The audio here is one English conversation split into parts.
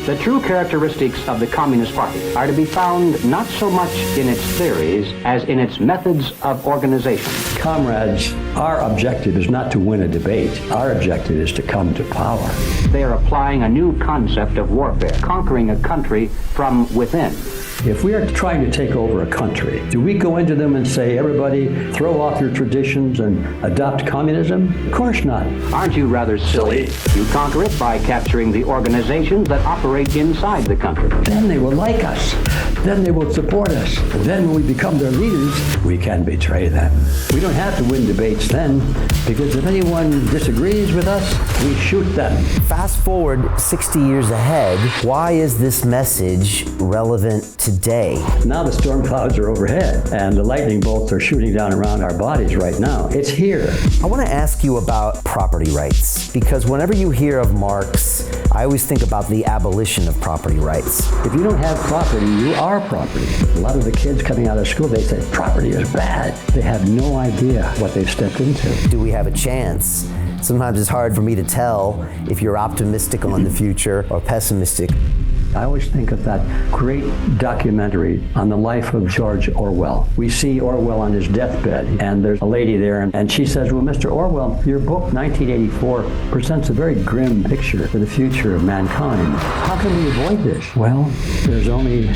The true characteristics of the Communist Party are to be found not so much in its theories as in its methods of organization. Comrades, our objective is not to win a debate. Our objective is to come to power. They are applying a new concept of warfare, conquering a country from within. If we are trying to take over a country, do we go into them and say, everybody, throw off your traditions and adopt communism? Of course not. Aren't you rather silly? You conquer it by capturing the organizations that operate inside the country. Then they will like us. Then they will support us. Then when we become their leaders, we can betray them. We don't have to win debates then, because if anyone disagrees with us, we shoot them. Fast forward 60 years ahead, why is this message relevant today? Now the storm clouds are overhead and the lightning bolts are shooting down around our bodies right now. It's here. I want to ask you about property rights, because whenever you hear of Marx, I always think about the abolition of property rights. If you don't have property, you are property. A lot of the kids coming out of school, they say property is bad. They have no idea what they've stepped into. Do we have a chance? Sometimes it's hard for me to tell if you're optimistic on the future or pessimistic. I always think of that great documentary on the life of George Orwell. We see Orwell on his deathbed, and there's a lady there, and she says, well, Mr. Orwell, your book, 1984, presents a very grim picture for the future of mankind. How can we avoid this? Well, there's only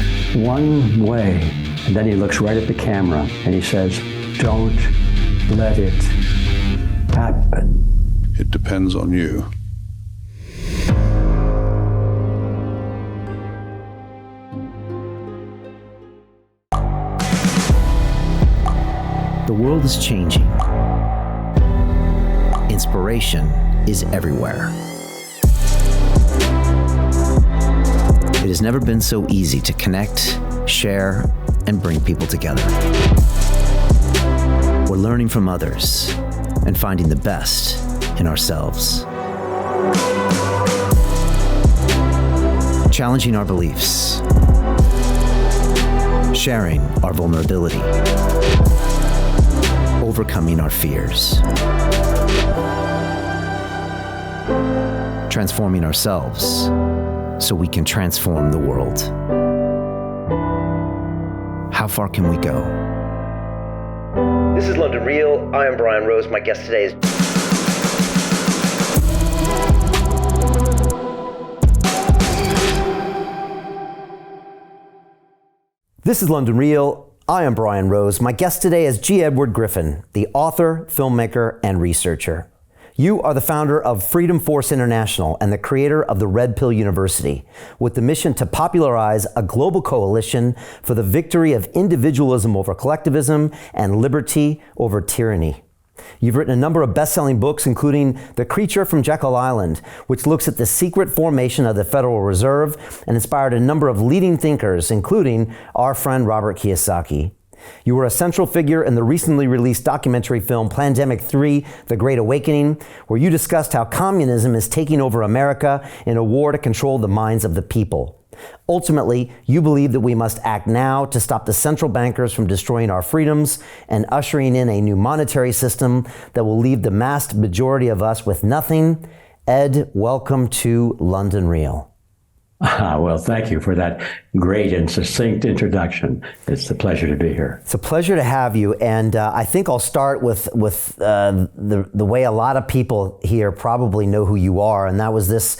one way. And then he looks right at the camera, and he says, don't let it happen. It depends on you. The world is changing. Inspiration is everywhere. It has never been so easy to connect, share, and bring people together. We're learning from others and finding the best in ourselves. Challenging our beliefs. Sharing our vulnerability. Overcoming our fears. Transforming ourselves so we can transform the world. How far can we go? This is London Real. I am Brian Rose. My guest today is... This is London Real. I am Brian Rose. My guest today is G.Edward Griffin, the author, filmmaker, and researcher. You are the founder of Freedom Force International and the creator of the Red Pill University, with the mission to popularize a global coalition for the victory of individualism over collectivism and liberty over tyranny. You've written a number of best-selling books, including The Creature from Jekyll Island, which looks at the secret formation of the Federal Reserve and inspired a number of leading thinkers, including our friend Robert Kiyosaki. You were a central figure in the recently released documentary film Plandemic 3, The Great Awakening, where you discussed how communism is taking over America in a war to control the minds of the people. Ultimately, you believe that we must act now to stop the central bankers from destroying our freedoms and ushering in a new monetary system that will leave the vast majority of us with nothing. Ed, welcome to London Real. Well, thank you for that great and succinct introduction. It's a pleasure to be here. It's a pleasure to have you, and I think I'll start with the way a lot of people here probably know who you are, and that was this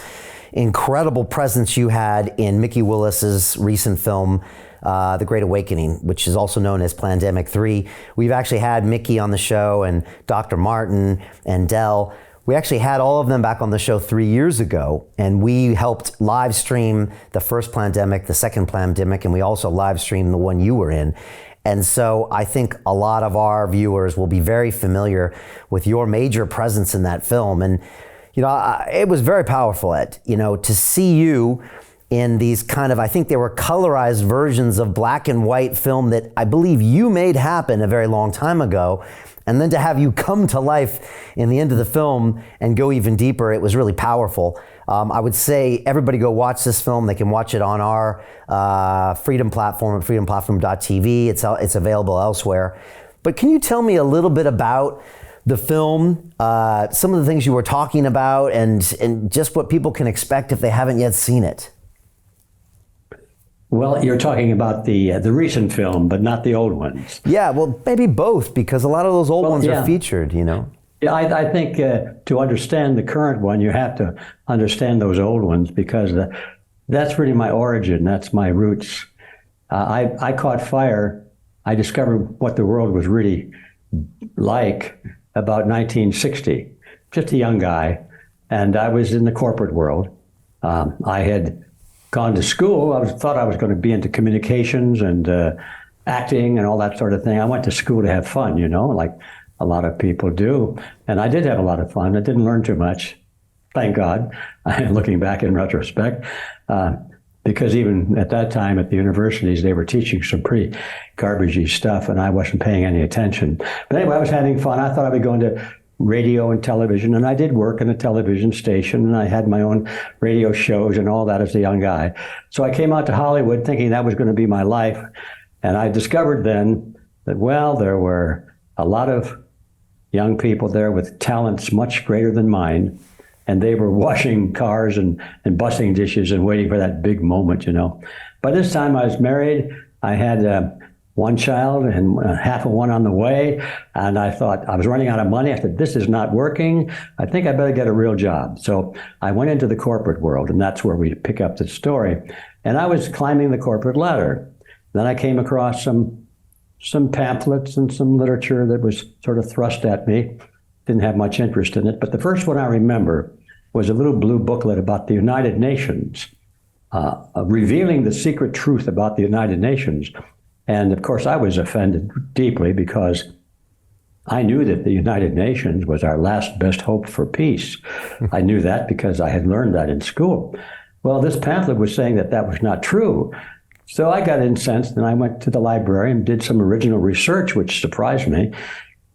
incredible presence you had in Mickey Willis's recent film, The Great Awakening, which is also known as Plandemic 3. We've actually had Mickey on the show, and Dr. Martin and Dell. We actually had all of them back on the show 3 years ago, and we helped live stream the first Plandemic, the second Plandemic, and we also live streamed the one you were in. And so I think a lot of our viewers will be very familiar with your major presence in that film. And you know, it was very powerful, Ed, you know, to see you in these kind of, I think they were colorized versions of black and white film that I believe you made happen a very long time ago. And then to have you come to life in the end of the film and go even deeper, it was really powerful. I would say everybody go watch this film. They can watch it on our Freedom platform at freedomplatform.tv. It's available elsewhere. But can you tell me a little bit about the film, some of the things you were talking about, and just what people can expect if they haven't yet seen it? Well, you're talking about the recent film, but not the old ones. Yeah, well, maybe both, because a lot of those old ones yeah. are featured, you know. Yeah, I think to understand the current one, you have to understand those old ones, because that's really my origin. That's my roots. I caught fire. I discovered what the world was really like about 1960. Just a young guy, and I was in the corporate world. I had gone to school. I thought I was going to be into communications and acting and all that sort of thing. I went to school to have fun, you know, like a lot of people do. And I did have a lot of fun. I didn't learn too much, thank God, looking back in retrospect, because even at that time at the universities, they were teaching some pretty garbagey stuff, and I wasn't paying any attention. But anyway, I was having fun. I thought I'd be going to radio and television, and I did work in a television station, and I had my own radio shows and all that as a young guy. So I came out to Hollywood thinking that was going to be my life, and I discovered then that, well, there were a lot of young people there with talents much greater than mine, and they were washing cars and bussing dishes and waiting for that big moment, you know. By this time I was married. I had one child and half of one on the way. And I thought, I was running out of money. I said, this is not working. I think I better get a real job. So I went into the corporate world, and that's where we pick up the story. And I was climbing the corporate ladder. Then I came across some pamphlets and some literature that was sort of thrust at me. Didn't have much interest in it. But the first one I remember was a little blue booklet about the United Nations, revealing the secret truth about the United Nations. And of course, I was offended deeply, because I knew that the United Nations was our last best hope for peace. I knew that because I had learned that in school. Well, this pamphlet was saying that that was not true. So I got incensed, and I went to the library and did some original research, which surprised me.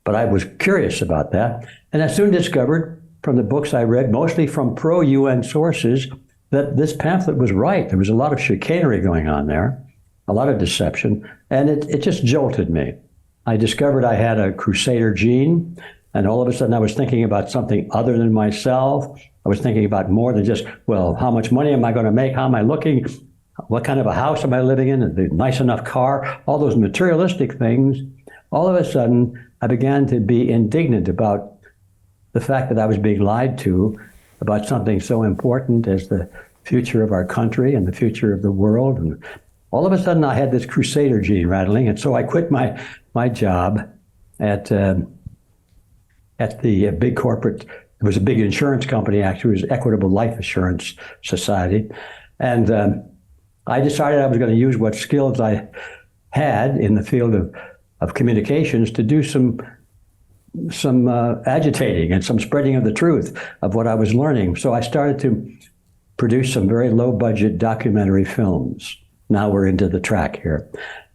But I was curious about that. And I soon discovered from the books I read, mostly from pro-UN sources, that this pamphlet was right. There was a lot of chicanery going on there, a lot of deception, and it just jolted me. I discovered I had a crusader gene, and all of a sudden I was thinking about something other than myself. I was thinking about more than just, well, how much money am I going to make? How am I looking? What kind of a house am I living in? A nice enough car? All those materialistic things. All of a sudden, I began to be indignant about the fact that I was being lied to about something so important as the future of our country and the future of the world. And all of a sudden, I had this crusader gene rattling, and so I quit my job at the big corporate. It was a big insurance company, actually. It was Equitable Life Assurance Society, and I decided I was going to use what skills I had in the field of communications to do some agitating and some spreading of the truth of what I was learning. So I started to produce some very low-budget documentary films. Now we're into the track here.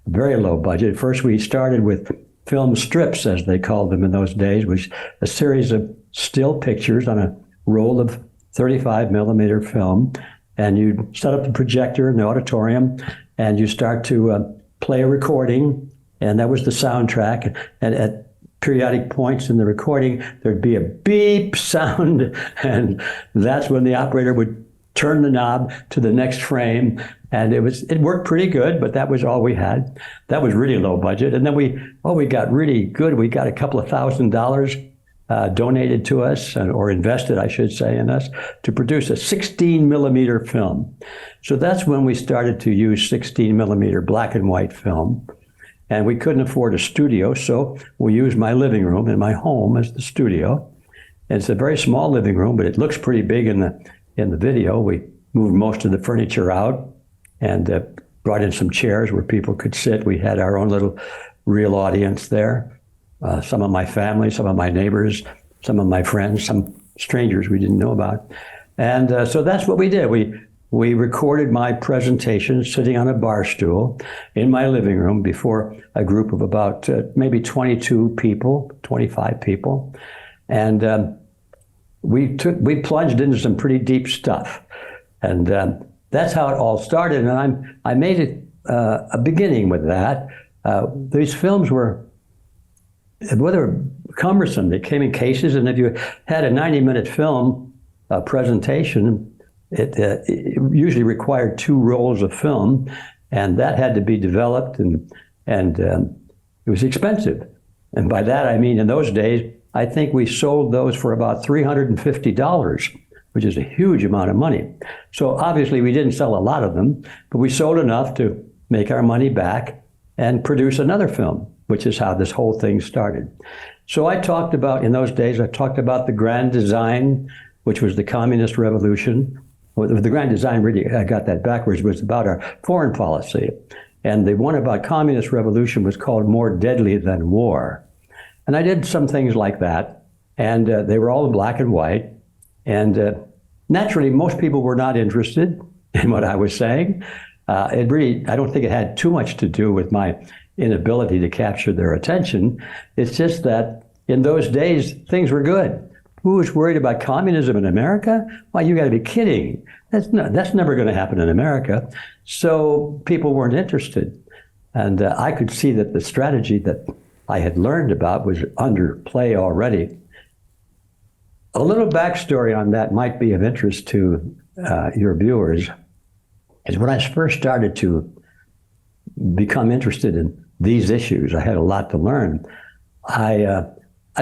Very low budget. First, we started with film strips, as they called them in those days, which a series of still pictures on a roll of 35 millimeter film. And you set up the projector in the auditorium, and you start to play a recording, and that was the soundtrack. And at periodic points in the recording, there'd be a beep sound, and that's when the operator would turn the knob to the next frame. And it worked pretty good, but that was all we had. That was really low budget. And then we got really good. We got a couple of $1,000 donated to us, or invested, I should say, in us, to produce a 16 millimeter film. So that's when we started to use 16 millimeter black and white film. And we couldn't afford a studio, so we used my living room in my home as the studio. And it's a very small living room, but it looks pretty big in the video. We moved most of the furniture out and brought in some chairs where people could sit. We had our own little real audience there. Some of my family, some of my neighbors, some of my friends, some strangers we didn't know about. And so that's what we did. We recorded my presentation sitting on a bar stool in my living room before a group of about maybe 22 people, 25 people. And we plunged into some pretty deep stuff. And that's how it all started. And I made it a beginning with that. These films were cumbersome. They came in cases, and if you had a 90-minute film presentation, it usually required 2 rolls of film, And that had to be developed, and it was expensive. And by that I mean in those days, I think we sold those for about $350, which is a huge amount of money. So obviously we didn't sell a lot of them, but we sold enough to make our money back and produce another film, which is how this whole thing started. So I talked about, in those days, I talked about the grand design, which was the communist revolution. Well, the grand design, really, I got that backwards, was about our foreign policy. And the one about communist revolution was called More Deadly Than War. And I did some things like that, and they were all in black and white. And naturally, most people were not interested in what I was saying. It really, I don't think it had too much to do with my inability to capture their attention. It's just that in those days, things were good. Who was worried about communism in America? Why, you got to be kidding. That's never going to happen in America. So people weren't interested. And I could see that the strategy that I had learned about was under play already. A little backstory on that might be of interest to your viewers. Is when I first started to become interested in these issues, I had a lot to learn. I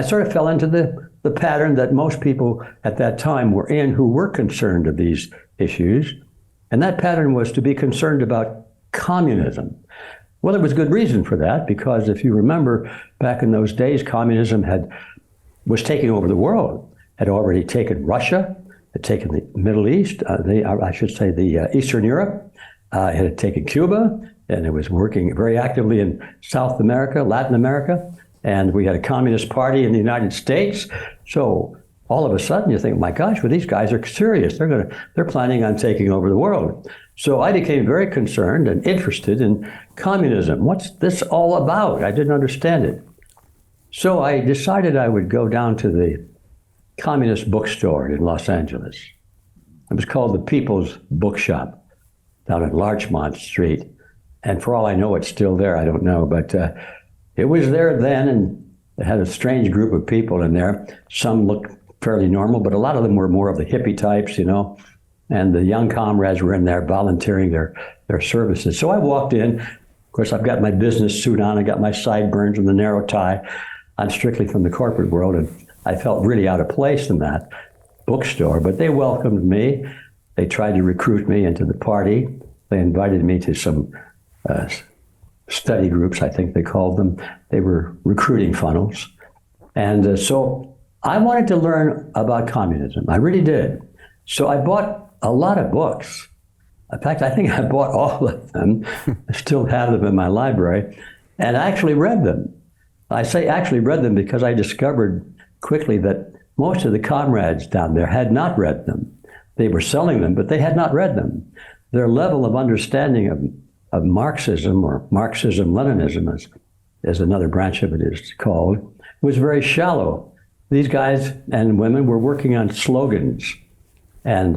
sort of fell into the pattern that most people at that time were in who were concerned of these issues. And that pattern was to be concerned about communism. Well, there was good reason for that, because if you remember, back in those days, communism was taking over the world, had already taken Russia, had taken the Middle East, the Eastern Europe, it had taken Cuba, and it was working very actively in South America, Latin America, and we had a communist party in the United States. So all of a sudden you think, my gosh, well, these guys are serious. They're planning on taking over the world. So I became very concerned and interested in communism. What's this all about? I didn't understand it. So I decided I would go down to the communist bookstore in Los Angeles. It was called the People's Bookshop down at Larchmont Street. And for all I know, it's still there. I don't know, but it was there then, and it had a strange group of people in there. Some looked fairly normal, but a lot of them were more of the hippie types, and the young comrades were in there volunteering their services. So I walked in. Of course, I've got my business suit on. I got my sideburns and the narrow tie. I'm strictly from the corporate world, and I felt really out of place in that bookstore, but they welcomed me. They tried to recruit me into the party. They invited me to some study groups, I think they called them. They were recruiting funnels. And so I wanted to learn about communism. I really did. So I bought a lot of books. In fact, I think I bought all of them. I still have them in my library. And I actually read them. I say actually read them because I discovered quickly that most of the comrades down there had not read them. They were selling them, but they had not read them. Their level of understanding of Marxism, or Marxism-Leninism, as another branch of it is called, was very shallow. These guys and women were working on slogans, and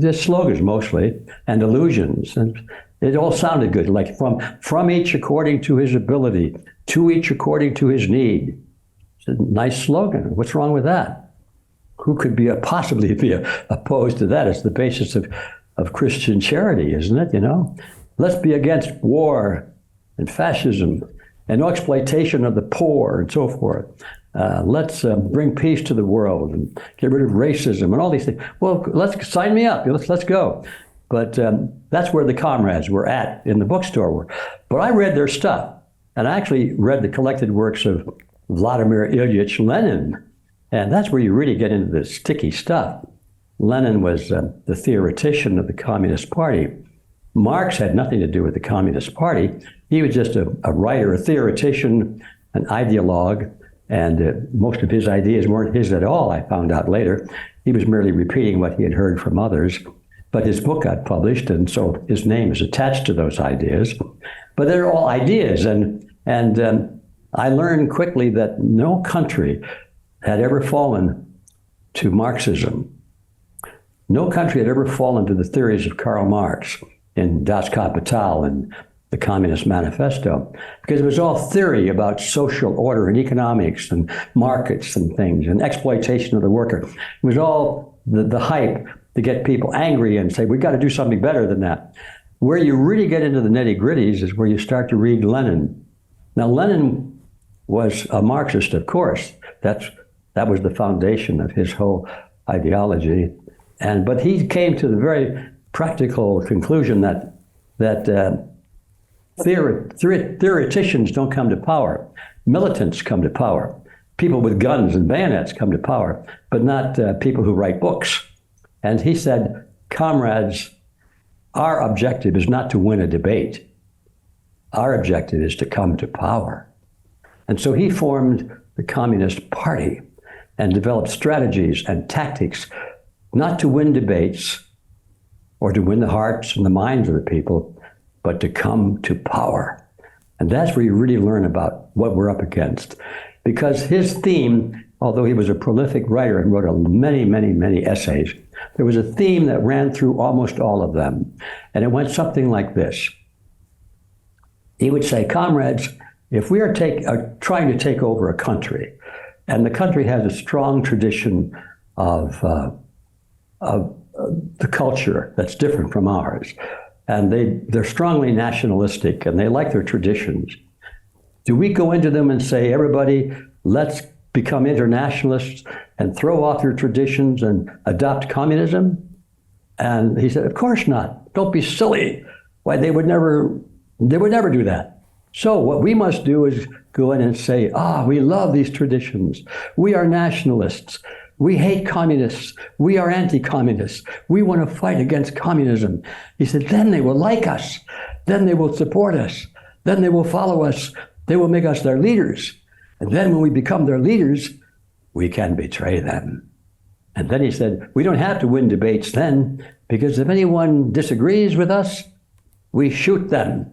just slogans mostly, and illusions, and it all sounded good, like from each according to his ability, to each according to his need. It's a nice slogan. What's wrong with that? Who could possibly be opposed to that? It's the basis of Christian charity, isn't it? Let's be against war and fascism and exploitation of the poor and so forth. Let's bring peace to the world and get rid of racism and all these things. Well, let's sign me up. Let's go. But that's where the comrades were at in the bookstore. But I read their stuff, and I actually read the collected works of Vladimir Ilyich Lenin, and that's where you really get into the sticky stuff. Lenin was the theoretician of the Communist Party. Marx had nothing to do with the Communist Party. He was just a writer, a theoretician, an ideologue, and most of his ideas weren't his at all, I found out later. He was merely repeating what he had heard from others. But his book got published, and so his name is attached to those ideas. But they're all ideas, and I learned quickly that no country had ever fallen to Marxism. No country had ever fallen to the theories of Karl Marx in Das Kapital and the Communist Manifesto, because it was all theory about social order and economics and markets and things and exploitation of the worker. It was all the hype to get people angry and say, we got to do something better than that. Where you really get into the nitty-gritties is where you start to read Lenin. Now, Lenin was a Marxist, of course. That was the foundation of his whole ideology. But he came to the very practical conclusion that theoreticians don't come to power. Militants come to power. People with guns and bayonets come to power, but not people who write books. And he said, comrades, our objective is not to win a debate. Our objective is to come to power. And so he formed the Communist Party and developed strategies and tactics not to win debates or to win the hearts and the minds of the people, but to come to power. And that's where you really learn about what we're up against. Because his theme, although he was a prolific writer and wrote many, many, many essays, there was a theme that ran through almost all of them. And it went something like this. He would say, comrades, if we are trying to take over a country, and the country has a strong tradition of the culture that's different from ours, and they're strongly nationalistic, and they like their traditions, do we go into them and say, everybody, let's become internationalists and throw off your traditions and adopt communism? And he said, of course not. Don't be silly. Why, they would never do that. So what we must do is go in and say, we love these traditions. We are nationalists. We hate communists. We are anti-communists. We want to fight against communism. He said, then they will like us. Then they will support us. Then they will follow us. They will make us their leaders. And then when we become their leaders, we can betray them. And then he said, we don't have to win debates then, because if anyone disagrees with us, we shoot them.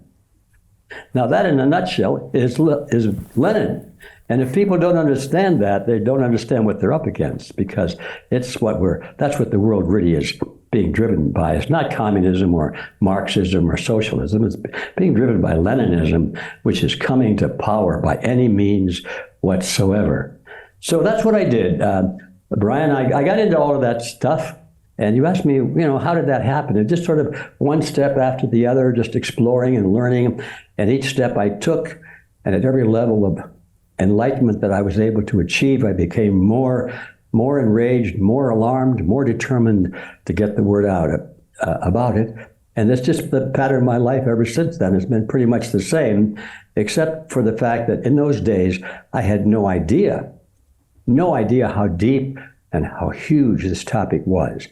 Now that in a nutshell is Lenin. And if people don't understand that, they don't understand what they're up against, because that's what the world really is being driven by. It's not communism or Marxism or socialism. It's being driven by Leninism, which is coming to power by any means whatsoever. So that's what I did. Brian, I got into all of that stuff. And you asked me, how did that happen? And just sort of one step after the other, just exploring and learning. And each step I took, and at every level of enlightenment that I was able to achieve, I became more enraged, more alarmed, more determined to get the word out about it. And it's just the pattern of my life ever since then. It's been pretty much the same, except for the fact that in those days, I had no idea how deep and how huge this topic was.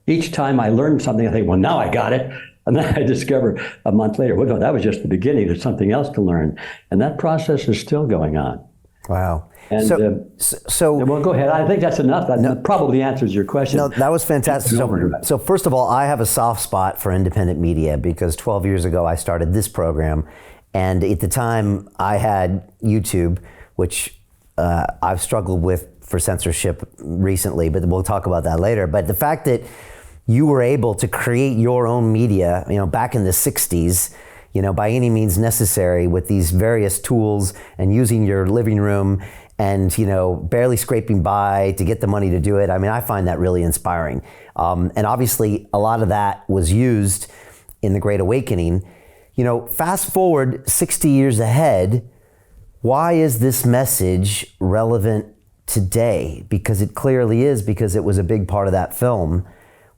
Each time I learned something, I think, well, now I got it. And then I discover a month later, well, no, that was just the beginning. There's something else to learn. And that process is still going on. Wow. And well, go ahead. I think that's enough. That probably answers your question. No, that was fantastic. So first of all, I have a soft spot for independent media because 12 years ago I started this program. And at the time I had YouTube, which I've struggled with for censorship recently, but we'll talk about that later. But the fact that you were able to create your own media, back in the 60s, by any means necessary with these various tools and using your living room and, barely scraping by to get the money to do it. I mean, I find that really inspiring. And obviously a lot of that was used in the Great Awakening. Fast forward 60 years ahead, why is this message relevant today? Because it clearly is, because it was a big part of that film.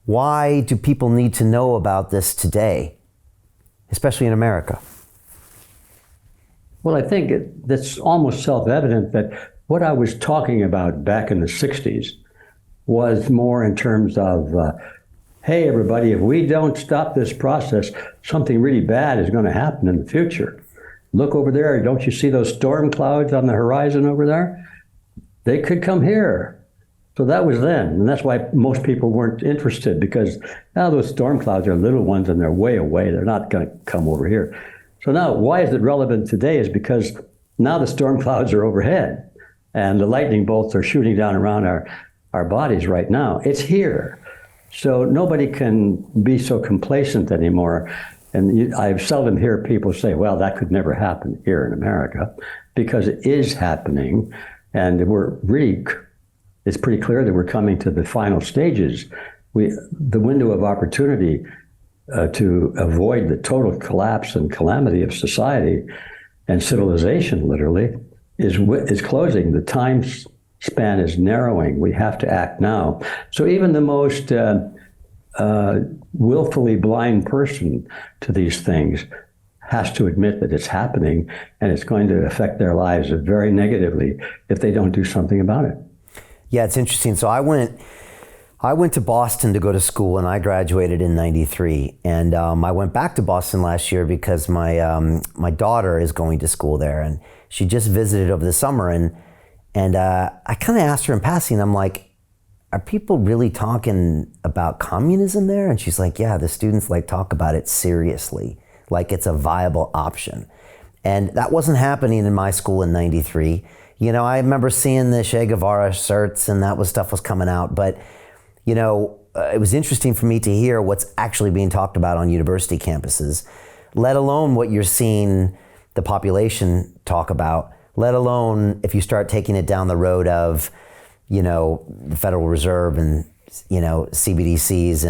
Why do people need to know about this today, especially in America? Well, I think that's almost self-evident that what I was talking about back in the 60s was more in terms of, hey, everybody, if we don't stop this process, something really bad is going to happen in the future. Look over there. Don't you see those storm clouds on the horizon over there? They could come here. So that was then, and that's why most people weren't interested, because now those storm clouds are little ones and they're way away. They're not going to come over here. So now, why is it relevant today is because now the storm clouds are overhead and the lightning bolts are shooting down around our bodies right now. It's here. So nobody can be so complacent anymore. And I seldom hear people say, well, that could never happen here in America, because it is happening. And it's pretty clear that we're coming to the final stages. the window of opportunity to avoid the total collapse and calamity of society and civilization, literally, is closing. The time span is narrowing. We have to act now. So even the most willfully blind person to these things has to admit that it's happening, and it's going to affect their lives very negatively if they don't do something about it. Yeah, it's interesting. So I went to Boston to go to school, and I graduated in '93. And I went back to Boston last year because my daughter is going to school there, and she just visited over the summer. And I kind of asked her in passing, I'm like, are people really talking about communism there? And she's like, yeah, the students talk about it seriously, like it's a viable option. And that wasn't happening in my school in '93. I remember seeing the Che Guevara shirts, and stuff was coming out, but it was interesting for me to hear what's actually being talked about on university campuses, let alone what you're seeing the population talk about, let alone if you start taking it down the road of, the Federal Reserve and, CBDCs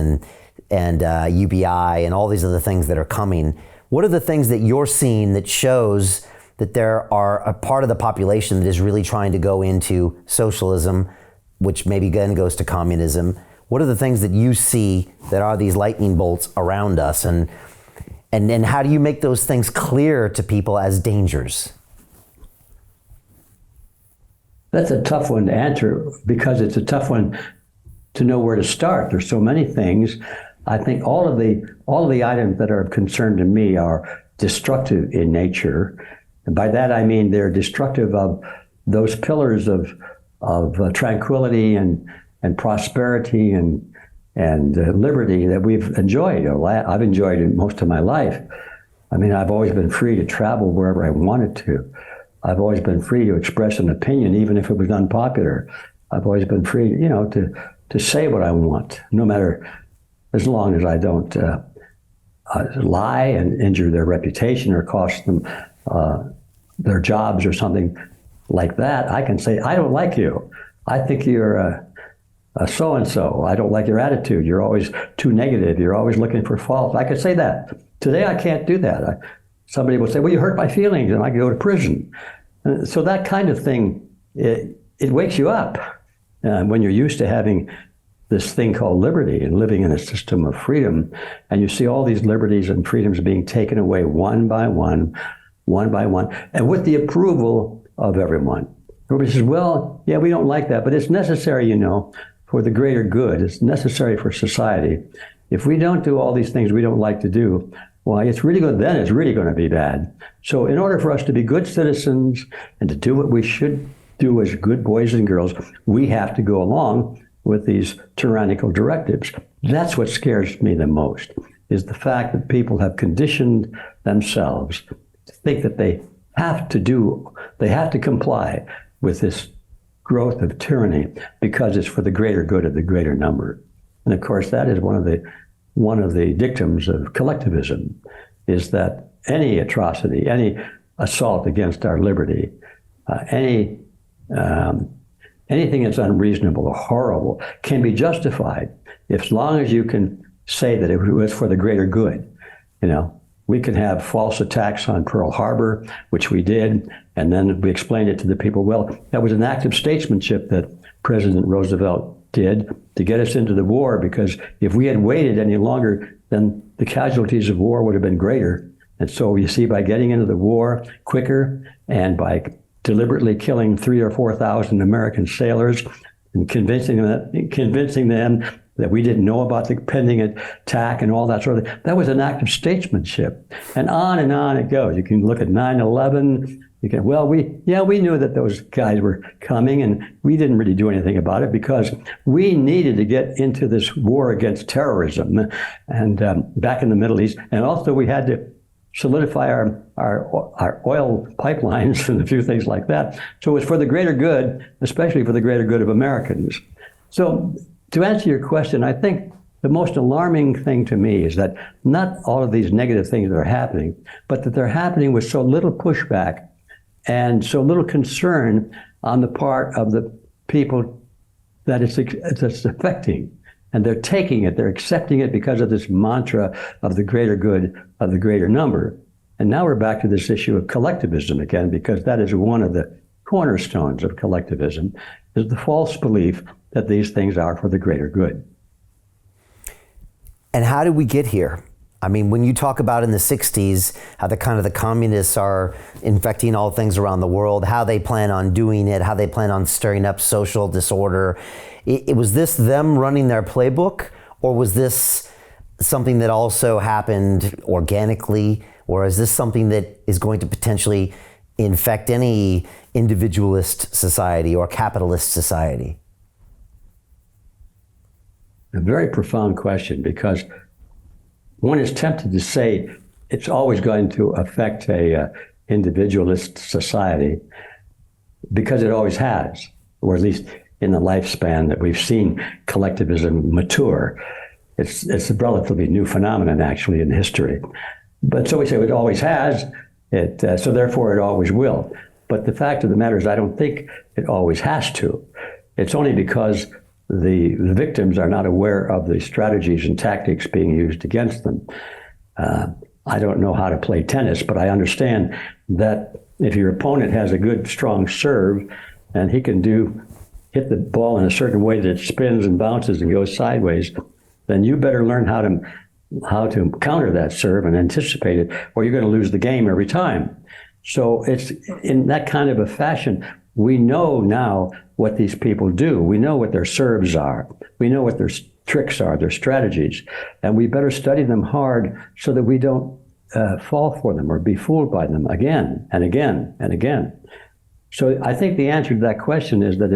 and UBI and all these other things that are coming. What are the things that you're seeing that shows that there are a part of the population that is really trying to go into socialism, which maybe then goes to communism? What are the things that you see that are these lightning bolts around us? And how do you make those things clear to people as dangers? That's a tough one to answer because it's a tough one to know where to start. There's so many things. I think all of the items that are of concern to me are destructive in nature. And by that I mean they're destructive of those pillars of tranquility and prosperity and liberty that we've enjoyed. I've enjoyed it most of my life. I mean, I've always been free to travel wherever I wanted to. I've always been free to express an opinion, even if it was unpopular. I've always been free, to say what I want, no matter, as long as I don't lie and injure their reputation or cost them their jobs or something like that. I can say, I don't like you. I think you're a so-and-so. I don't like your attitude. You're always too negative. You're always looking for faults. I could say that. Today, I can't do that. Somebody will say, well, you hurt my feelings, and I can go to prison. So that kind of thing, it wakes you up when you're used to having this thing called liberty and living in a system of freedom, and you see all these liberties and freedoms being taken away one by one, and with the approval of everyone. Everybody says, well, yeah, we don't like that, but it's necessary, for the greater good. It's necessary for society. If we don't do all these things we don't like to do, why, it's really good, then it's really going to be bad. So in order for us to be good citizens and to do what we should do as good boys and girls, we have to go along with these tyrannical directives. That's what scares me the most, is the fact that people have conditioned themselves to think that they have to comply with this growth of tyranny because it's for the greater good of the greater number. And of course, that is one of the dictums of collectivism, is that any atrocity, any assault against our liberty, anything that's unreasonable or horrible can be justified as long as you can say that it was for the greater good. We can have false attacks on Pearl Harbor, which we did, and then we explained it to the people. Well, that was an act of statesmanship that President Roosevelt did to get us into the war, because if we had waited any longer, then the casualties of war would have been greater. And so you see, by getting into the war quicker and by deliberately killing 3,000 or 4,000 American sailors and convincing them that we didn't know about the pending attack and all that sort of thing, that was an act of statesmanship. And on it goes. You can look at 9/11. We knew that those guys were coming, and we didn't really do anything about it because we needed to get into this war against terrorism and back in the Middle East. And also we had to solidify our oil pipelines and a few things like that. So it was for the greater good, especially for the greater good of Americans. So to answer your question, I think the most alarming thing to me is that not all of these negative things that are happening, but that they're happening with so little pushback and so little concern on the part of the people that it's affecting. And they're taking it, they're accepting it because of this mantra of the greater good, of the greater number. And now we're back to this issue of collectivism again, because that is one of the cornerstones of collectivism, is the false belief that these things are for the greater good. And how did we get here? I mean, when you talk about in the 60s, how the communists are infecting all things around the world, how they plan on doing it, how they plan on stirring up social disorder, was this them running their playbook, or was this something that also happened organically, or is this something that is going to potentially infect any individualist society or capitalist society? A very profound question, because one is tempted to say it's always going to affect a individualist society, because it always has, or at least in the lifespan that we've seen collectivism mature. It's a relatively new phenomenon, actually, in history. But so we say it always has, so therefore it always will. But the fact of the matter is, I don't think it always has to. It's only because the victims are not aware of the strategies and tactics being used against them. I don't know how to play tennis, but I understand that if your opponent has a good, strong serve, and he can hit the ball in a certain way that it spins and bounces and goes sideways, then you better learn how to counter that serve and anticipate it, or you're going to lose the game every time. So it's in that kind of a fashion. We know now what these people do. We know what their serves are. We know what their tricks are, their strategies. And we better study them hard so that we don't fall for them or be fooled by them again and again and again. So I think the answer to that question is that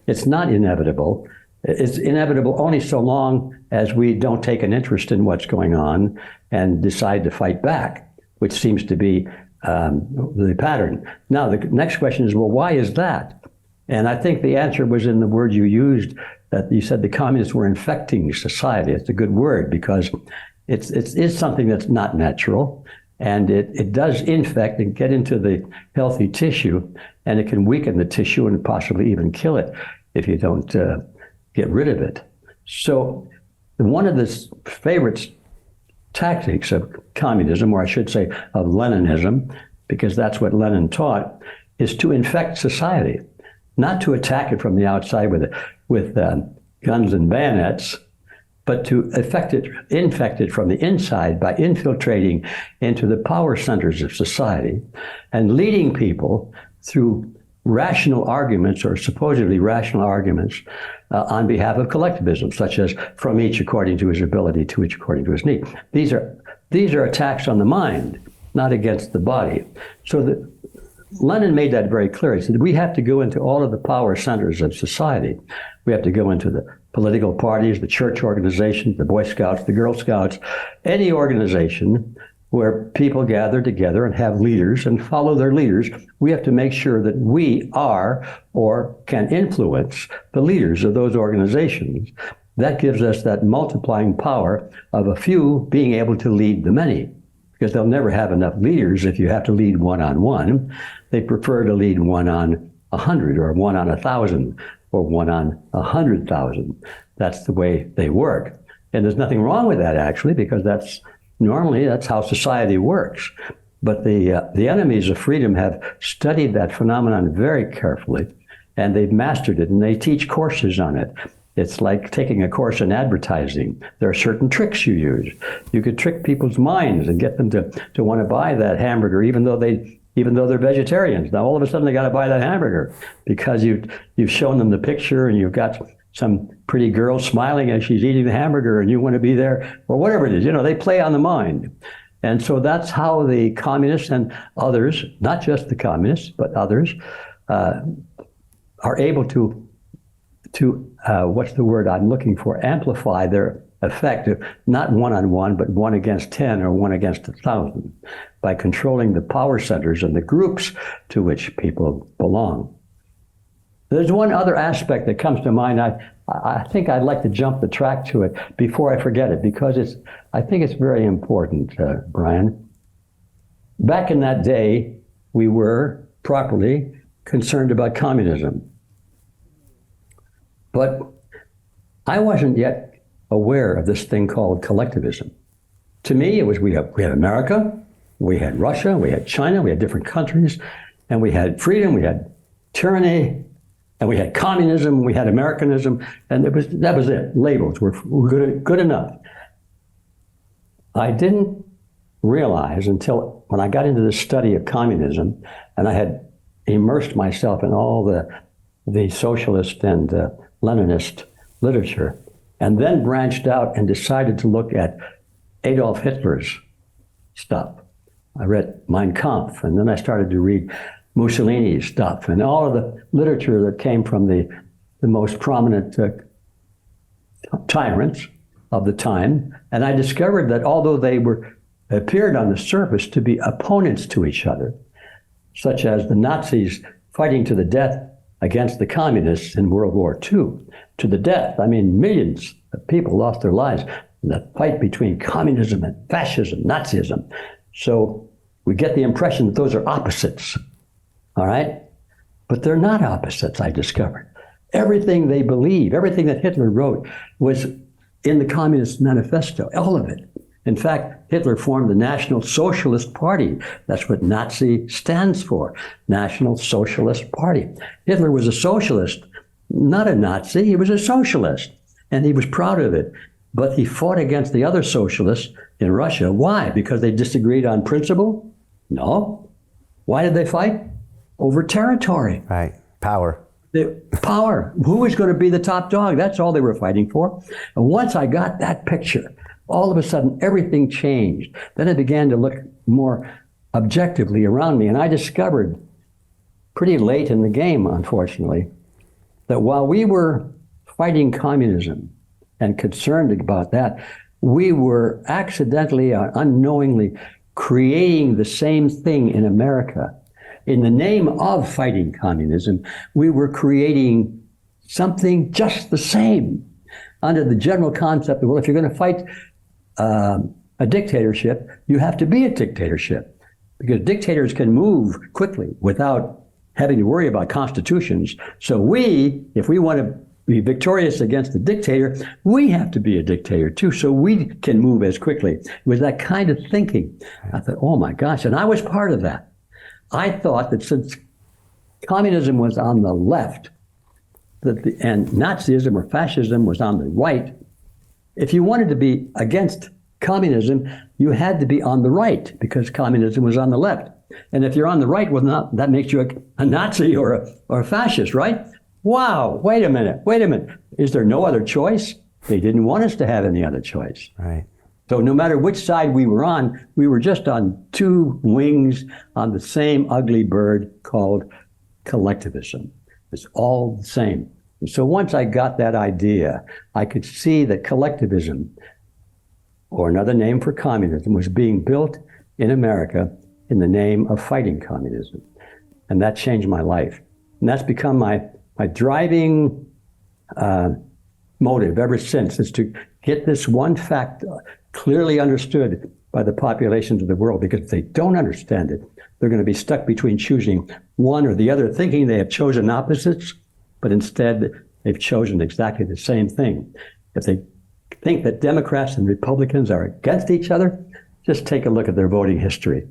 it's not inevitable. It's inevitable only so long as we don't take an interest in what's going on and decide to fight back, which seems to be the pattern. Now, the next question is, well, why is that? And I think the answer was in the word you used, that you said the communists were infecting society. It's a good word, because it is something that's not natural, and it does infect and get into the healthy tissue, and it can weaken the tissue and possibly even kill it if you don't get rid of it. So one of the favorite tactics of communism, or I should say of Leninism, because that's what Lenin taught, is to infect society, not to attack it from the outside with guns and bayonets, but to infect it from the inside by infiltrating into the power centers of society and leading people through rational arguments, or supposedly rational arguments, on behalf of collectivism, such as from each according to his ability, to each according to his need. These are attacks on the mind, not against the body. So Lenin made that very clear. He said, we have to go into all of the power centers of society. We have to go into the political parties, the church organizations, the Boy Scouts, the Girl Scouts, any organization where people gather together and have leaders and follow their leaders. We have to make sure that we are or can influence the leaders of those organizations. That gives us that multiplying power of a few being able to lead the many, because they'll never have enough leaders if you have to lead one-on-one. They prefer to lead one on 100 or one on 1,000 or one on 100,000. That's the way they work. And there's nothing wrong with that, actually, because that's how society works. But the enemies of freedom have studied that phenomenon very carefully, and they've mastered it, and they teach courses on it. It's like taking a course in advertising. There are certain tricks you use. You could trick people's minds and get them to want to buy that hamburger, even though they're vegetarians. Now all of a sudden they got to buy that hamburger because you've shown them the picture, and you've got some pretty girl smiling as she's eating the hamburger, and you want to be there, or whatever it is. They play on the mind. And so that's how the communists and others, not just the communists, but others, are able to what's the word I'm looking for, amplify their effect, not one-on-one, but one against 10 or one against 1,000, by controlling the power centers and the groups to which people belong. There's one other aspect that comes to mind. I think I'd like to jump the track to it before I forget it, because I think it's very important, Brian. Back in that day, we were properly concerned about communism. But I wasn't yet aware of this thing called collectivism. To me, it was we had America, we had Russia, we had China, we had different countries, and we had freedom, we had tyranny, and we had communism, we had Americanism, and that was it. Labels were good enough. I didn't realize until when I got into the study of communism, and I had immersed myself in all the socialist and Leninist literature, and then branched out and decided to look at Adolf Hitler's stuff. I read Mein Kampf, and then I started to read Mussolini's stuff, and all of the literature that came from the most prominent tyrants of the time. And I discovered that although they appeared on the surface to be opponents to each other, such as the Nazis fighting to the death against the communists in World War II, to the death. I mean, millions of people lost their lives in the fight between communism and fascism, Nazism. So we get the impression that those are opposites, all right? But they're not opposites, I discovered. Everything they believe, everything that Hitler wrote was in the Communist Manifesto, all of it. In fact, Hitler formed the National Socialist Party. That's what Nazi stands for, National Socialist Party. Hitler was a socialist, not a Nazi. He was a socialist, and he was proud of it. But he fought against the other socialists in Russia. Why? Because they disagreed on principle? No. Why did they fight? Over territory. Right. Power. Power. Who was going to be the top dog? That's all they were fighting for. And once I got that picture, all of a sudden, everything changed. Then I began to look more objectively around me, and I discovered pretty late in the game, unfortunately, that while we were fighting communism and concerned about that, we were accidentally or unknowingly creating the same thing in America. In the name of fighting communism, we were creating something just the same under the general concept of, well, if you're going to fight a dictatorship, you have to be a dictatorship, because dictators can move quickly without having to worry about constitutions. So if we want to be victorious against the dictator, we have to be a dictator too, so we can move as quickly. It was that kind of thinking. I thought, oh my gosh, and I was part of that. I thought that since communism was on the left, and Nazism or fascism was on the right, if you wanted to be against communism, you had to be on the right, because communism was on the left. And if you're on the right, well, that makes you a Nazi or a fascist, right? Wow, wait a minute. Is there no other choice? They didn't want us to have any other choice. Right. So no matter which side we were on, we were just on two wings on the same ugly bird called collectivism. It's all the same. And so once I got that idea, I could see that collectivism, or another name for communism, was being built in America in the name of fighting communism. And that changed my life. And that's become my driving motive ever since, is to get this one fact clearly understood by the populations of the world, because if they don't understand it, they're going to be stuck between choosing one or the other, thinking they have chosen opposites, but instead they've chosen exactly the same thing. If they think that Democrats and Republicans are against each other, just take a look at their voting history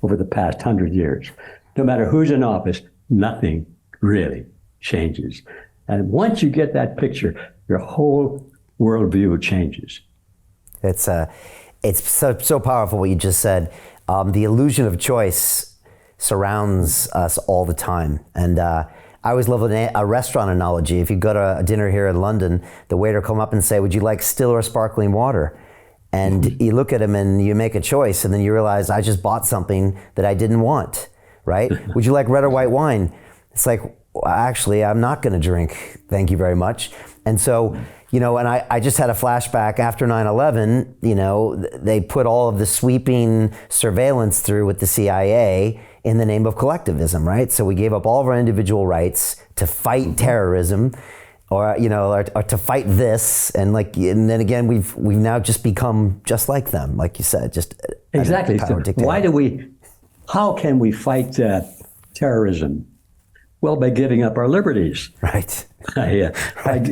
over the past 100 years. No matter who's in office, nothing really changes. And once you get that picture, your whole worldview changes. It's so powerful what you just said. The illusion of choice surrounds us all the time. And I always love a restaurant analogy. If you go to a dinner here in London, the waiter come up and say, would you like still or sparkling water? And you look at him and you make a choice, and then you realize, I just bought something that I didn't want, right? Would you like red or white wine? It's like, well, actually, I'm not gonna drink, thank you very much. And so, and I just had a flashback after 9/11, they put all of the sweeping surveillance through with the CIA in the name of collectivism, right? So we gave up all of our individual rights to fight terrorism, or to fight this, and then again we've now just become just like them, like you said, just exactly. So how can we fight terrorism? Well, by giving up our liberties. Right. by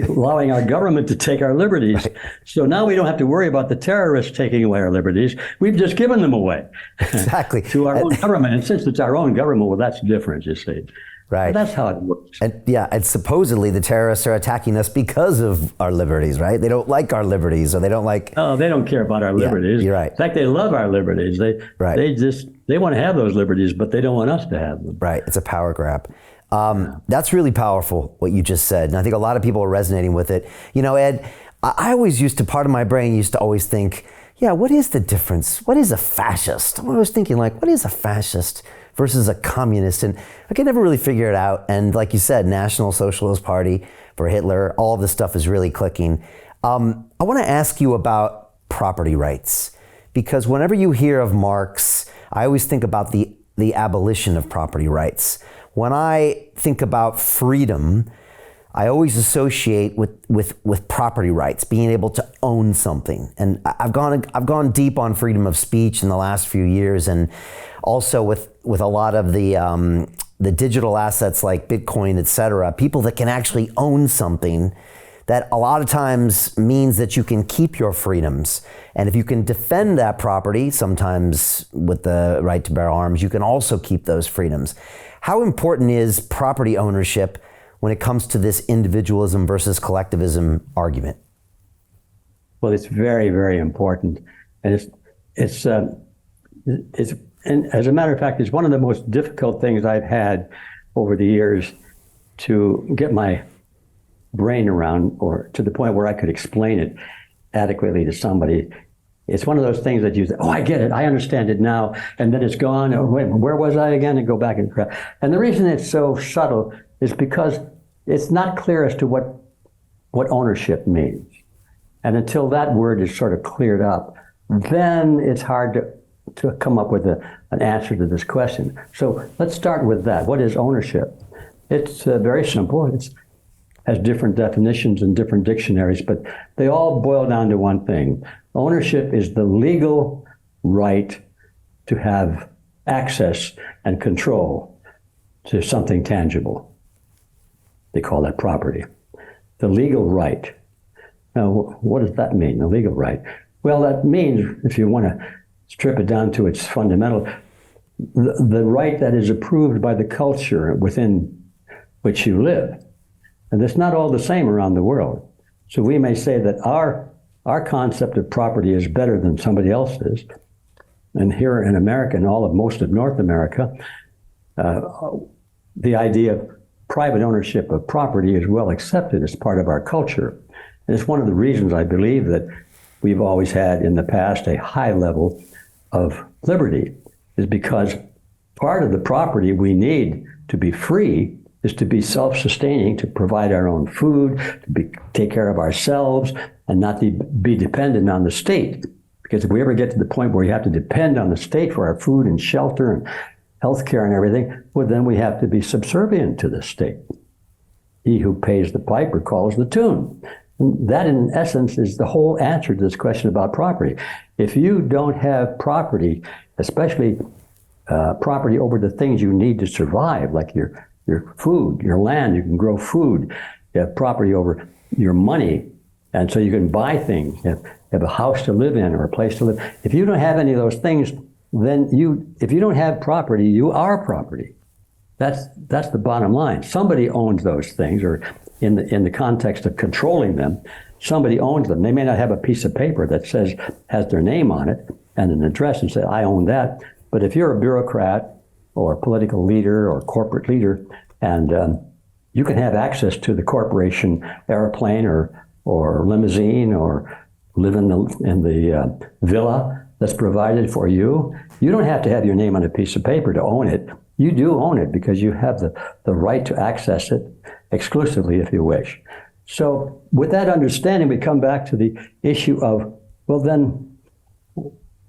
allowing our government to take our liberties. Right. So now we don't have to worry about the terrorists taking away our liberties. We've just given them away. Exactly. To our own government. And since it's our own government, well, that's different, you see. Right. But that's how it works. And supposedly the terrorists are attacking us because of our liberties, right? They don't like our liberties, or they don't like... Oh, they don't care about our liberties. Yeah, you're right. In fact, they love our liberties. They want to have those liberties, but they don't want us to have them. Right. It's a power grab. That's really powerful, what you just said. And I think a lot of people are resonating with it. You know, Ed, I always part of my brain used to always think, yeah, what is the difference? What is a fascist? I was thinking, like, what is a fascist versus a communist? And I could never really figure it out. And like you said, National Socialist Party for Hitler, all of this stuff is really clicking. I want to ask you about property rights, because whenever you hear of Marx, I always think about the abolition of property rights. When I think about freedom, I always associate with property rights, being able to own something. And I've gone deep on freedom of speech in the last few years, and also with a lot of the digital assets like Bitcoin, et cetera, people that can actually own something that a lot of times means that you can keep your freedoms. And if you can defend that property, sometimes with the right to bear arms, you can also keep those freedoms. How important is property ownership when it comes to this individualism versus collectivism argument? Well, it's very, very important. And and as a matter of fact, it's one of the most difficult things I've had over the years to get my brain around, or to the point where I could explain it adequately to somebody. It's one of those things that you say, oh, I get it, I understand it now, and then it's gone. Oh, wait, where was I again? And go back and correct. And the reason it's so subtle is because it's not clear as to what ownership means. And until that word is sort of cleared up, then it's hard to come up with an answer to this question. So let's start with that. What is ownership? It's very simple. It has different definitions in different dictionaries, but they all boil down to one thing. Ownership is the legal right to have access and control to something tangible. They call that property. The legal right. Now, what does that mean, the legal right? Well, that means, if you want to strip it down to its fundamental, the right that is approved by the culture within which you live. And it's not all the same around the world. So we may say that our concept of property is better than somebody else's. And here in America, and most of North America, the idea of private ownership of property is well accepted as part of our culture. And it's one of the reasons I believe that we've always had in the past a high level of liberty, is because part of the property we need to be free is to be self-sustaining, to provide our own food, to take care of ourselves, and not be dependent on the state. Because if we ever get to the point where we have to depend on the state for our food and shelter and health care and everything, well, then we have to be subservient to the state. He who pays the piper calls the tune. And that, in essence, is the whole answer to this question about property. If you don't have property, especially property over the things you need to survive, like your food, your land, you can grow food. You have property over your money, and so you can buy things. You have a house to live in or a place to live. If you don't have any of those things, then if you don't have property, you are property. That's the bottom line. Somebody owns those things, or in the context of controlling them, somebody owns them. They may not have a piece of paper that has their name on it and an address and say, I own that. But if you're a bureaucrat or a political leader or corporate leader, and you can have access to the corporation airplane or limousine, or live in the villa that's provided for you, you don't have to have your name on a piece of paper to own it. You do own it because you have the right to access it exclusively if you wish. So with that understanding, we come back to the issue of, well then,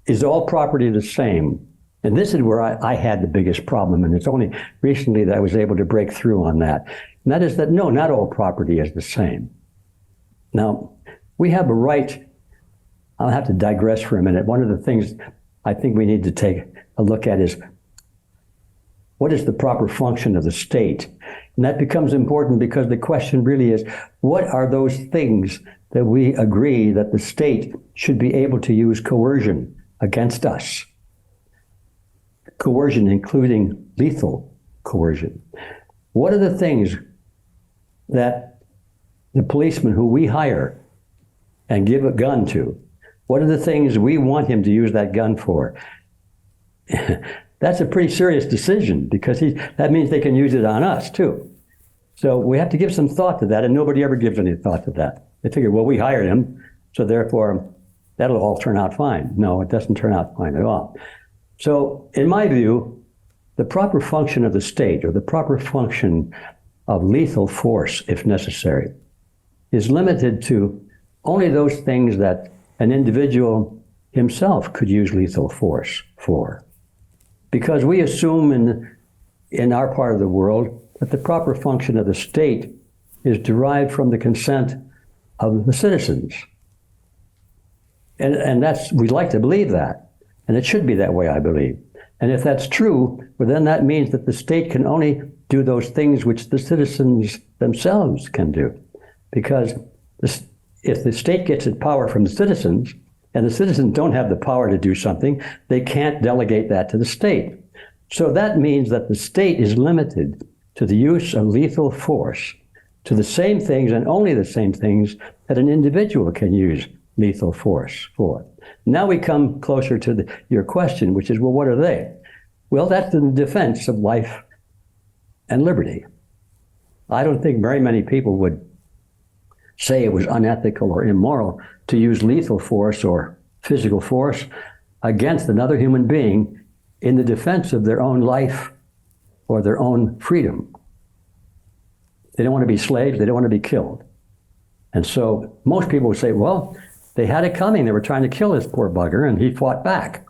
is all property the same? And this is where I had the biggest problem, and it's only recently that I was able to break through on that. And that is that, no, not all property is the same. Now, we have a right. I'll have to digress for a minute. One of the things I think we need to take a look at is, what is the proper function of the state? And that becomes important because the question really is, what are those things that we agree that the state should be able to use coercion against us? Coercion, including lethal coercion. What are the things that the policeman who we hire and give a gun to, what are the things we want him to use that gun for? That's a pretty serious decision, because that means they can use it on us too. So we have to give some thought to that, and nobody ever gives any thought to that. They figure, well, we hired him, so therefore that'll all turn out fine. No, it doesn't turn out fine at all. So in my view, the proper function of the state, or the proper function of lethal force, if necessary, is limited to only those things that an individual himself could use lethal force for. Because we assume in our part of the world that the proper function of the state is derived from the consent of the citizens. And that's, we'd like to believe that. And it should be that way, I believe. And if that's true, well, then that means that the state can only do those things which the citizens themselves can do. Because if the state gets its power from the citizens, and the citizens don't have the power to do something, they can't delegate that to the state. So that means that the state is limited to the use of lethal force, to the same things and only the same things that an individual can use lethal force for. Now we come closer to your question, which is, well, what are they? Well, that's in defense of life and liberty. I don't think very many people would say it was unethical or immoral to use lethal force or physical force against another human being in the defense of their own life or their own freedom. They don't want to be slaves, they don't want to be killed. And so most people would say, well, they had it coming, they were trying to kill this poor bugger and he fought back.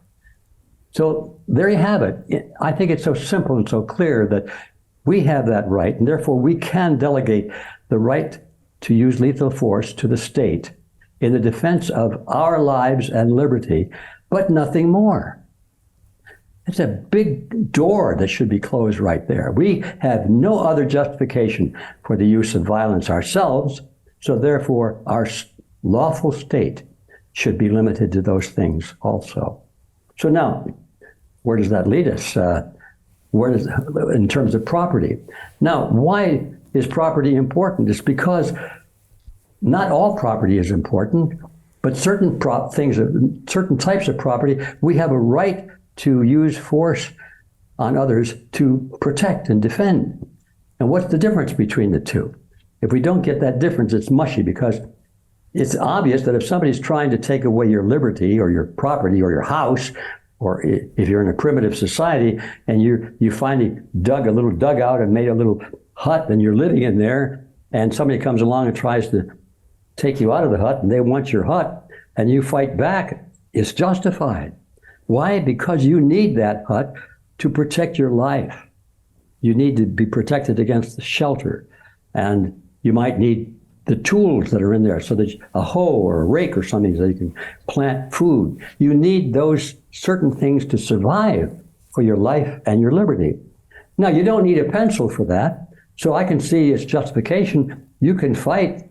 So there you have it. I think it's so simple and so clear that we have that right, and therefore we can delegate the right to use lethal force to the state in the defense of our lives and liberty, but nothing more. It's a big door that should be closed right there. We have no other justification for the use of violence ourselves, so therefore our lawful state should be limited to those things also. So now, where does that lead us? In terms of property? Now, why is property important? It's because not all property is important, but certain certain types of property, we have a right to use force on others to protect and defend. And what's the difference between the two? If we don't get that difference, it's mushy, because it's obvious that if somebody's trying to take away your liberty or your property or your house, or if you're in a primitive society and you finally dug a little dugout and made a little hut and you're living in there, and somebody comes along and tries to take you out of the hut and they want your hut and you fight back, it's justified. Why? Because you need that hut to protect your life. You need to be protected against the shelter, and you might need the tools that are in there, so that a hoe or a rake or something so you can plant food. You need those certain things to survive for your life and your liberty. Now, you don't need a pencil for that, so I can see its justification. You can fight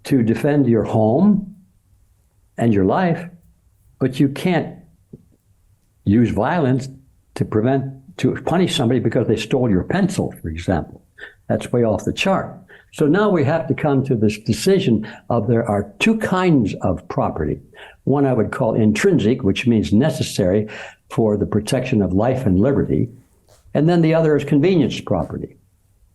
to defend your home and your life, but you can't use violence to punish somebody because they stole your pencil, for example. That's way off the chart. So now we have to come to this decision of there are two kinds of property. One I would call intrinsic, which means necessary for the protection of life and liberty. And then the other is convenience property.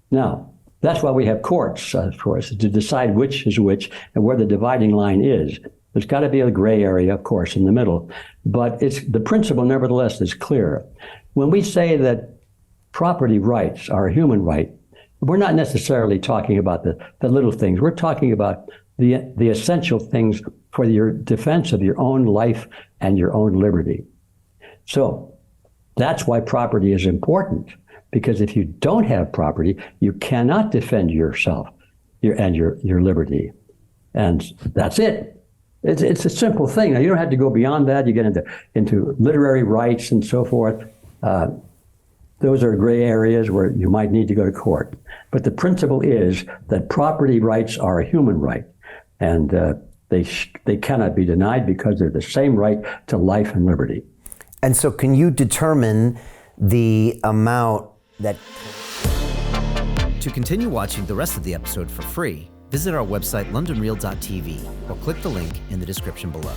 Now, that's why we have courts, of course, to decide which is which and where the dividing line is. There's got to be a gray area, of course, in the middle. But the principle, nevertheless, is clear. When we say that property rights are a human right, we're not necessarily talking about the little things. We're talking about the essential things for your defense of your own life and your own liberty. So that's why property is important, because if you don't have property, you cannot defend yourself and your liberty. And that's it. It's a simple thing. Now, you don't have to go beyond that. You get into literary rights and so forth. Those are gray areas where you might need to go to court. But the principle is that property rights are a human right, and they cannot be denied because they're the same right to life and liberty. And so can you determine the amount that... To continue watching the rest of the episode for free, visit our website londonreal.tv or click the link in the description below.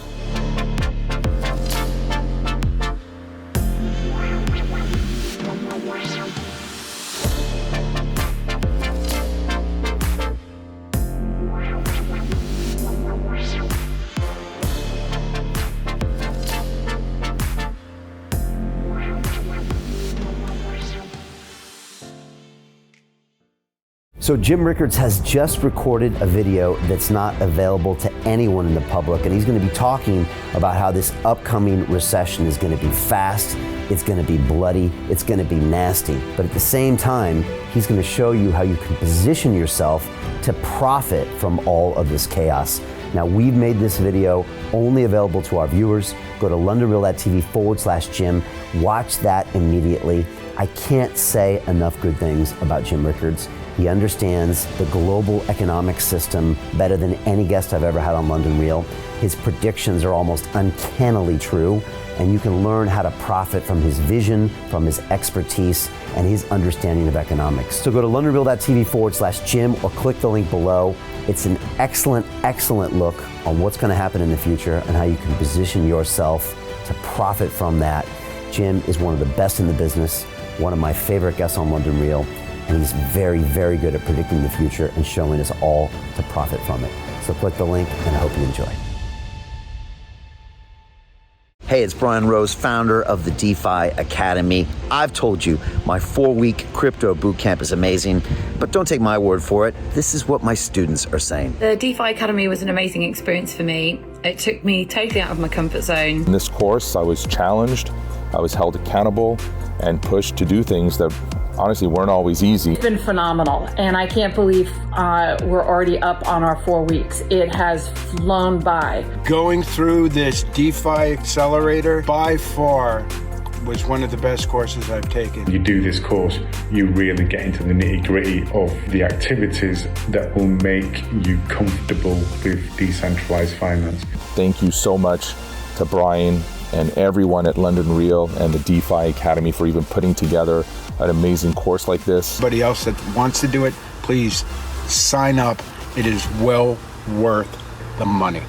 So Jim Rickards has just recorded a video that's not available to anyone in the public, and he's going to be talking about how this upcoming recession is going to be fast, it's going to be bloody, it's going to be nasty. But at the same time, he's going to show you how you can position yourself to profit from all of this chaos. Now, we've made this video only available to our viewers. Go to londonreal.tv/Jim. Watch that immediately. I can't say enough good things about Jim Rickards. He understands the global economic system better than any guest I've ever had on London Real. His predictions are almost uncannily true, and you can learn how to profit from his vision, from his expertise, and his understanding of economics. So go to londonreal.tv/Jim or click the link below. It's an excellent, excellent look on what's going to happen in the future and how you can position yourself to profit from that. Jim is one of the best in the business, one of my favorite guests on London Real, and he's very, very good at predicting the future and showing us all to profit from it. So click the link, and I hope you enjoy. Hey, it's Brian Rose, founder of the DeFi Academy. I've told you my 4-week crypto bootcamp is amazing, but don't take my word for it. This is what my students are saying. The DeFi Academy was an amazing experience for me. It took me totally out of my comfort zone. In this course, I was challenged, I was held accountable, and pushed to do things that honestly weren't always easy. It's been phenomenal, and I can't believe we're already up on our 4 weeks. It has flown by. Going through this DeFi accelerator by far was one of the best courses I've taken. You do this course, you really get into the nitty-gritty of the activities that will make you comfortable with decentralized finance. Thank you so much to Brian and everyone at London Real and the DeFi Academy for even putting together an amazing course like this. Anybody else that wants to do it, please sign up. It is well worth the money.